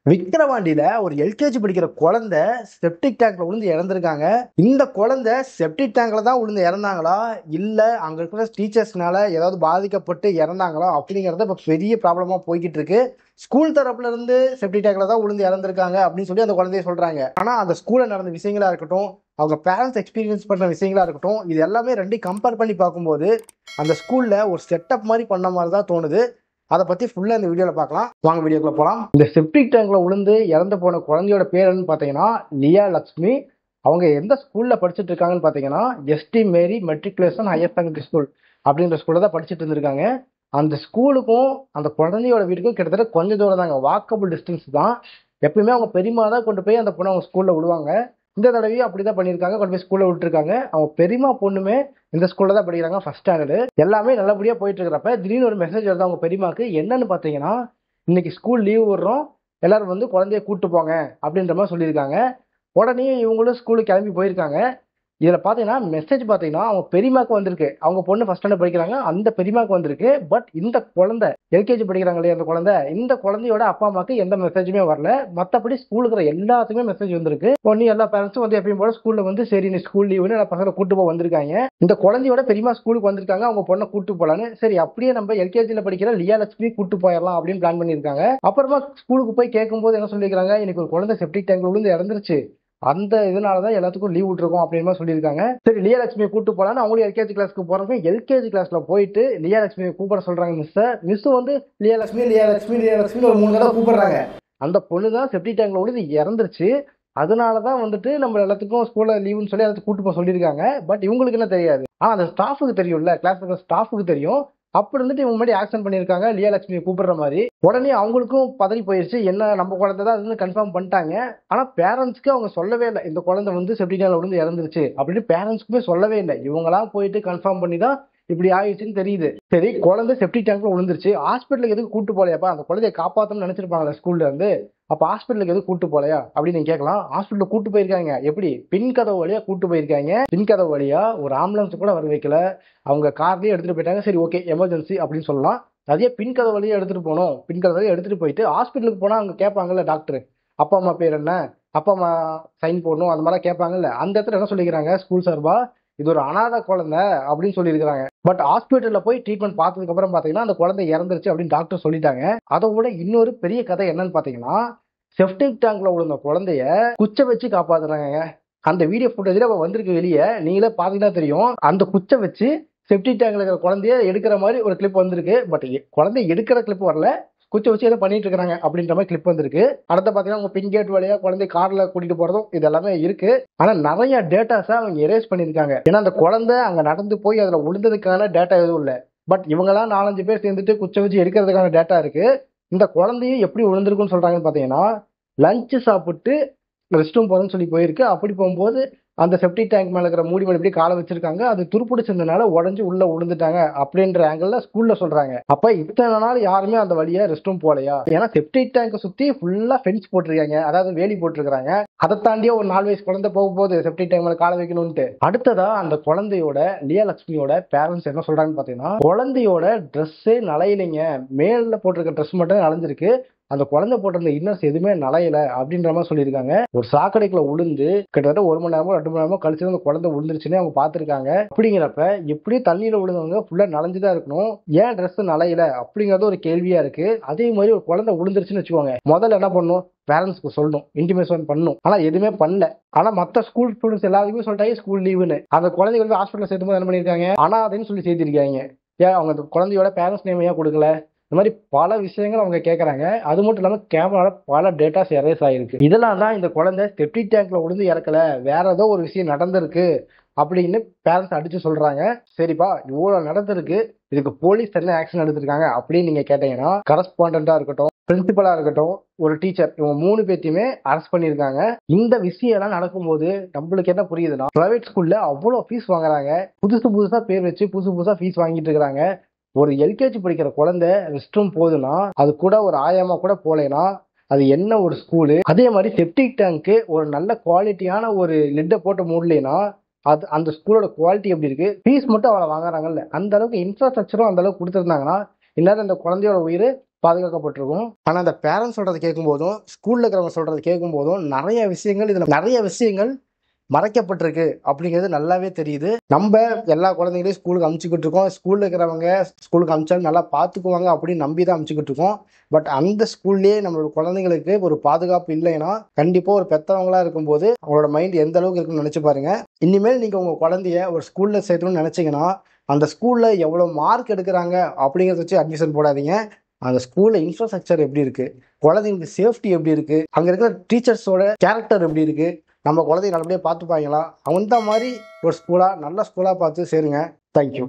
விக்கிரவாண்டியில ஒரு எல்கேஜி படிக்கிற குழந்தை செப்டிக் டேங்க்ல விழுந்து இறந்திருக்காங்க. இந்த குழந்தை செப்டிக் டேங்க்ல தான் விழுந்து இறந்தாங்களா, இல்ல அங்க இருக்கிற டீச்சர்ஸ்னால ஏதாவது பாதிக்கப்பட்டு இறந்தாங்களா அப்படிங்கறது இப்ப பெரிய ப்ராப்ளமா போய்கிட்டு இருக்கு. ஸ்கூல் தரப்புல இருந்து செப்டிக் டேங்க்ல தான் விழுந்து இறந்திருக்காங்க அப்படின்னு சொல்லி அந்த குழந்தைய சொல்றாங்க. ஆனா அந்த ஸ்கூல்ல நடந்த விஷயங்களா இருக்கட்டும், அவங்க பேரண்ட்ஸ் எக்ஸ்பீரியன்ஸ் பண்ண விஷயங்களா இருக்கட்டும், இது எல்லாமே ரெண்டையும் கம்பேர் பண்ணி பார்க்கும்போது அந்த ஸ்கூல்ல ஒரு செட்டப் மாதிரி பண்ண மாதிரி தான் தோணுது. அதை பத்தி ஃபுல்லா இந்த வீடியோல பார்க்கலாம். வாங்க வீடியோக்குள்ள போலாம். இந்த செப்டிக் டேங்க்ல விழுந்து இறந்து போன குழந்தையோட பேர் என்னன்னு பாத்தீங்கன்னா லியா லட்சுமி. அவங்க எந்த ஸ்கூல்ல படிச்சுட்டு இருக்காங்கன்னு பாத்தீங்கன்னா எஸ்டி மேரி மெட்ரிகுலேஷன் ஹையர் செகண்டரி ஸ்கூல் அப்படின்ற ஸ்கூல்ல தான் படிச்சுட்டு இருந்திருக்காங்க. அந்த ஸ்கூலுக்கும் அந்த குழந்தையோட வீட்டுக்கும் கிட்டத்தட்ட கொஞ்சம் தூரம் தாங்க, வாக்கபிள் டிஸ்டன்ஸ் தான். எப்பயுமே அவங்க பெரியமா தான் கொண்டு போய் அந்த பொண்ணை அவங்க ஸ்கூல்ல விடுவாங்க. இந்த தடவையும் அப்படிதான் பண்ணியிருக்காங்க, கொண்டு போய் ஸ்கூல்ல விட்டுருக்காங்க. அவங்க பெரியமா பொண்ணுமே இந்த ஸ்கூல்ல தான் படிக்கிறாங்க, ஃபர்ஸ்ட் ஸ்டாண்டர்டு. எல்லாமே நல்லபடியா போயிட்டு இருக்கிறப்ப திடீர்னு ஒரு மெசேஜ் வருது அவங்க பெரியமாக்கு. என்னன்னு பாத்தீங்கன்னா, இன்னைக்கு ஸ்கூல் லீவ் விடுறோம், எல்லாரும் வந்து குழந்தைய கூட்டு போங்க அப்படின்ற மாதிரி சொல்லியிருக்காங்க. உடனே இவங்களும் ஸ்கூலுக்கு கிளம்பி போயிருக்காங்க. இதுல பாத்தீங்கன்னா மெசேஜ் பாத்தீங்கன்னா அவங்க பெரியமாக்கு வந்திருக்கு. அவங்க பொண்ணு ஃபர்ஸ்ட் ஸ்டாண்டர்ட் படிக்கிறாங்க, அந்த பெரியமாக்கு வந்திருக்கு. பட் இந்த குழந்தை எல்கேஜி படிக்கிறாங்க இல்லையா, அந்த குழந்தை, இந்த குழந்தையோட அப்பா அம்மாக்கு எந்த மெசேஜுமே வரல. மத்தபடி ஸ்கூலுக்கு இருக்கிற எல்லாத்துக்குமே மெசேஜ் வந்திருக்கு. உடனே எல்லா பேரண்ட்ஸும் வந்து எப்பயும் போல ஸ்கூல்ல வந்து சரி நீ ஸ்கூல் லீவுன்னு எல்லா பசங்களை கூட்டு போக வந்திருக்காங்க. இந்த குழந்தையோட பெரியமா ஸ்கூலுக்கு வந்திருக்காங்க, அவங்க பொண்ணை கூட்டு போலான்னு. சரி அப்படியே நம்ம எல்கேஜில படிக்கிற லியா லட்சுமி கூட்டு போயிடலாம் அப்படின்னு பிளான் பண்ணியிருக்காங்க. அப்புறமா ஸ்கூலுக்கு போய் கேட்கும்போது என்ன சொல்லியிருக்காங்க, இன்னைக்கு ஒரு குழந்தை செப்டிக் டேங்க்ல விழுந்து இறந்துருச்சு, அந்த இதனாலதான் எல்லாத்துக்கும் லீவ் விட்டுருக்கோம் அப்படின்னு சொல்லியிருக்காங்க. சரி லியாலட்சுமியை கூட்டு போலான்னு அவங்களும் எல்கேஜி கிளாஸ்க்கு போறப்ப எல்கேஜி கிளாஸ்ல போயிட்டு லியாலட்சுமியை கூப்பிட சொல்றாங்க மிஸ் வந்து லியாலட்சுமி லியாலட்சுமி லியாலட்சுமி ஒரு 3 தடவை கூப்பிடுறாங்க. அந்த பொண்ணு தான் செப்டிக் டேங்க்ல விழுந்து இறந்துருச்சு. அதனாலதான் வந்துட்டு நம்ம எல்லாத்துக்கும் ஸ்கூல்ல லீவுன்னு சொல்லி எல்லாத்துக்கும் கூட்டு போக சொல்லியிருக்காங்க. பட் இவங்களுக்கு என்ன தெரியாது, ஆனா அந்த ஸ்டாஃபுக்கு தெரியும்ல, கிளாஸ் இருக்கிற ஸ்டாஃபுக்கு தெரியும். அப்படி இருந்துட்டு இவங்க முன்னாடி ஆக்ஷன் பண்ணியிருக்காங்க லியா லட்சுமியை கூப்பிடுற மாதிரி. உடனே அவங்களுக்கும் பதறி போயிருச்சு, என்ன நம்ம குழந்தை தான் அதுன்னு கன்ஃபார்ம் பண்ணிட்டாங்க. ஆனா பேரண்ட்ஸ்க்கு அவங்க சொல்லவே இல்லை இந்த குழந்தை வந்து செப்டிக் டேங்க்ல விழுந்து இறந்துருச்சு அப்படின்னு பேரண்ட்ஸ்க்குமே சொல்லவே இல்லை. இவங்களா போயிட்டு கன்ஃபார்ம் பண்ணி தான் இப்படி ஆயிடுச்சுன்னு தெரியுது. சரி குழந்தை செப்டிக் டேங்க்ல விழுந்துருச்சு, ஹாஸ்பிட்டலுக்கு எதுக்கு கூட்டு போலையாப்பா, அந்த குழந்தைய காப்பாத்தணும்னு நினைச்சிருப்பாங்களா ஸ்கூல்ல இருந்து, அப்ப ஹாஸ்பிட்டலுக்கு எதுவும் கூட்டு போலையா அப்படின்னு நீங்க கேட்கலாம். ஹாஸ்பிட்டல் கூட்டு போயிருக்காங்க, எப்படி பின் கதவு வழியா கூட்டு போயிருக்காங்க. பின் கதவு வழியா ஒரு ஆம்புலன்ஸ் கூட வர வைக்கல, அவங்க கார்லயே எடுத்துட்டு போயிட்டாங்க. சரி ஓகே எமர்ஜென்சி அப்படின்னு சொல்லலாம். அதே பின் கதவு வழியா எடுத்துட்டு போனோம், பின் கதவு வழியா எடுத்துட்டு போயிட்டு ஹாஸ்பிட்டலுக்கு போனா அங்க கேட்பாங்கல்ல டாக்டர், அப்பா அம்மா பேர் என்ன, அப்பா அம்மா சைன் போடணும், அந்த மாதிரி கேட்பாங்கல்ல. அந்த இடத்துல என்ன சொல்லிக்கிறாங்க ஸ்கூல் சார்பா, இது ஒரு அனாதை குழந்தை அப்படின்னு சொல்லியிருக்காங்க. பட் ஹாஸ்பிட்டல்ல போய் ட்ரீட்மெண்ட் பார்த்ததுக்கு அப்புறம் பாத்தீங்கன்னா அந்த குழந்தை இறந்துருச்சு அப்படின்னு டாக்டர் சொல்லிட்டாங்க. அதை விட இன்னொரு பெரிய கதை என்னன்னு பாத்தீங்கன்னா, செப்டிக் டேங்க்ல விழுந்த குழந்தைய குச்சை வச்சு காப்பாத்துறாங்க. அந்த வீடியோ ஃபுட்டேஜ்ல வந்திருக்கு வெளியே, நீங்களே பாத்தீங்கன்னா தெரியும். அந்த குச்சை வச்சு செப்டிக் டேங்க்ல இருக்கிற குழந்தைய எடுக்கிற மாதிரி ஒரு கிளிப் வந்திருக்கு. பட் குழந்தை எடுக்கிற கிளிப் வரல, குச்சை வச்சு ஏதோ பண்ணிட்டு இருக்காங்க அப்படின்ற மாதிரி கிளிப் வந்திருக்கு. அடுத்த பாத்தீங்கன்னா உங்க பின் கேட் வழியா குழந்தை கார்ல கூட்டிட்டு போறதும் இது எல்லாமே இருக்கு. ஆனா நிறைய டேட்டாஸை அவங்க எரேஸ் பண்ணிருக்காங்க. ஏன்னா அந்த குழந்தை அங்க நடந்து போய் அதுல விழுந்ததுக்கான டேட்டா எதுவும் இல்லை. பட் இவங்கெல்லாம் 4-5 பேர் சேர்ந்துட்டு குச்சை வச்சு எடுக்கிறதுக்கான டேட்டா இருக்கு. இந்த குழந்தையும் எப்படி விழுந்திருக்குன்னு சொல்றாங்கன்னு பாத்தீங்கன்னா, லஞ்ச் சாப்பிட்டு ரெஸ்ட் ரூம் போறேன்னு சொல்லி போயிருக்கு. அப்படி போகும்போது அந்த செப்டிக் டேங்க் மேல இருக்கிற மூடி மேல இப்படி காலை வச்சிருக்காங்க, அது துருப்பிடிச்சிருந்தனால உடஞ்சு உள்ள விழுந்துட்டாங்க அப்படின்ற ஆங்கிள் ஸ்கூல்ல சொல்றாங்க. அப்ப இத்தனை நாள் யாருமே அந்த வழியா ரெஸ்ட் ரூம் போலையா? ஏன்னா செப்டிக் டேங்க் சுத்தி ஃபுல்லா ஃபென்ஸ் போட்டிருக்காங்க, அதாவது வேலி போட்டிருக்காங்க. அதை தாண்டியே ஒரு 4 வயசு குழந்தை போக போகுது செப்டிக் டேங்க் மேல காலை வைக்கணும்ட்டு. அடுத்ததா அந்த குழந்தையோட லியா லட்சுமியோட பேரண்ட்ஸ் என்ன சொல்றாங்கன்னு பாத்தீங்கன்னா, குழந்தையோட ட்ரெஸ்ஸே நலையிலைங்க, மேல போட்டிருக்க ட்ரெஸ் மட்டும் நனைஞ்சிருக்கு, அந்த குழந்தை போட்டிருந்த இன்னர்ஸ் எதுவுமே நலையல அப்படின்ற மாதிரி சொல்லியிருக்காங்க. ஒரு சாக்கடைக்குள்ள விழுந்து கிட்டத்தட்ட 1 மணி நேரமோ 2 மணி நேரமோ கழிச்சு அந்த குழந்தை விழுந்துருச்சுன்னு அவங்க பாத்துருக்காங்க. அப்படிங்கிறப்ப எப்படி தண்ணியில விழுந்தவங்க ஃபுல்லா நனைஞ்சுதான் இருக்கணும், ஏன் ட்ரெஸ் நலையல அப்படிங்கறது ஒரு கேள்வியா இருக்கு. அதே மாதிரி ஒரு குழந்தை விழுந்துருச்சுன்னு வச்சுக்கோங்க, முதல்ல என்ன பண்ணும், பேரண்ட்ஸ்க்கு சொல்லணும், இன்டிமேஷன் பண்ணணும். ஆனா எதுவுமே பண்ணல. ஆனா மத்த ஸ்கூல் ஸ்டூடெண்ட்ஸ் எல்லாருக்குமே சொல்லிட்டாங்க ஸ்கூல் லீவுன்னு. அந்த குழந்தைங்க வந்து ஹாஸ்பிட்டல் சேர்த்தும்போது என்ன பண்ணிருக்காங்க, அனாதைன்னு சொல்லி சேர்த்திருக்காங்க. ஏன் அவங்க அந்த குழந்தையோட பேரண்ட்ஸ் நேம் ஏன் கொடுக்கல? இந்த மாதிரி பல விஷயங்கள் அவங்க கேட்கறாங்க. அது மட்டும் இல்லாம கேமரால பல டேட்டாஸ் எரேஸ் ஆயிருக்கு. இதெல்லாம் தான் இந்த குழந்தை செப்டிக் டேங்க்ல விழுந்து இறக்கல, வேற ஏதோ ஒரு விஷயம் நடந்திருக்கு அப்படின்னு பேரண்ட்ஸ் அடிச்சு சொல்றாங்க. சரிப்பா இவ்வளவு நடந்திருக்கு, இதுக்கு போலீஸ் என்ன ஆக்ஷன் எடுத்திருக்காங்க அப்படின்னு நீங்க கேட்டீங்கன்னா, கரஸ்பாண்டா இருக்கட்டும், பிரின்சிபலா இருக்கட்டும், ஒரு டீச்சர், இவங்க 3 பேத்தையுமே அரெஸ்ட் பண்ணியிருக்காங்க. இந்த விஷயம் எல்லாம் நடக்கும்போது நம்மளுக்கு என்ன புரியுதுன்னா, பிரைவேட் ஸ்கூல்ல அவ்வளவு ஃபீஸ் வாங்குறாங்க, புதுசு புதுசா பேர் வச்சு புதுசு புதுசா ஃபீஸ் வாங்கிட்டு இருக்காங்க. ஒரு எல்கேஜி படிக்கிற குழந்தை ரெஸ்ட் ரூம் போகுதுன்னா அது கூட ஒரு ஆயமா கூட போலேனா அது என்ன ஒரு ஸ்கூலு? அதே மாதிரி செப்டிக் டேங்க்கு ஒரு நல்ல குவாலிட்டியான ஒரு லிட்டை போட்டு மூடலைன்னா அது அந்த ஸ்கூலோட குவாலிட்டி எப்படி இருக்கு? ஃபீஸ் மட்டும் அவ்வளவு வாங்குறாங்கல்ல, அந்த அளவுக்கு இன்ஃப்ராஸ்ட்ரக்சரும் அந்த அளவுக்கு கொடுத்துருந்தாங்கன்னா இந்நேரம் அந்த குழந்தையோட உயிர் பாதுகாக்கப்பட்டிருக்கும். ஆனா அந்த பேரண்ட்ஸ் சொல்றதை கேட்கும் போதும், ஸ்கூல்ல இருக்கிறவங்க சொல்றதை கேட்கும் போதும் நிறைய விஷயங்கள் மறைக்கப்பட்டிருக்கு அப்படிங்கிறது நல்லாவே தெரியுது. நம்ம எல்லா குழந்தைங்களையும் ஸ்கூலுக்கு அனுப்பிச்சுக்கிட்டு இருக்கோம். ஸ்கூல்ல இருக்கிறவங்க ஸ்கூலுக்கு அனுப்பிச்சாலும் நல்லா பார்த்துக்குவாங்க அப்படின்னு நம்பி தான் அனுப்பிச்சுக்கிட்டு இருக்கோம். பட் அந்த ஸ்கூல்லயே நம்மளோட குழந்தைங்களுக்கு ஒரு பாதுகாப்பு இல்லைன்னா கண்டிப்பா ஒரு பெத்தவங்களா இருக்கும்போது அவங்களோட மைண்ட் எந்த அளவுக்கு இருக்குன்னு நினைச்சு பாருங்க. இனிமேல் நீங்க உங்க குழந்தைய ஒரு ஸ்கூல்ல சேர்க்கணும்னு நினைச்சீங்கன்னா அந்த ஸ்கூல்ல எவ்வளவு மார்க் எடுக்கிறாங்க அப்படிங்கிறத வச்சு அட்மிஷன் போடாதீங்க. அந்த ஸ்கூல்ல இன்ஃப்ராஸ்ட்ரக்சர் எப்படி இருக்கு, குழந்தைங்களுக்கு சேஃப்டி எப்படி இருக்கு, அங்க இருக்கிற டீச்சர்ஸோட கேரக்டர் எப்படி இருக்கு, நம்ம குழந்தைய நல்லபடியாக பார்த்துப்பாங்களா, அந்த மாதிரி ஒரு ஸ்கூலாக நல்ல ஸ்கூலாக பார்த்து சேருங்க. தேங்க்யூ.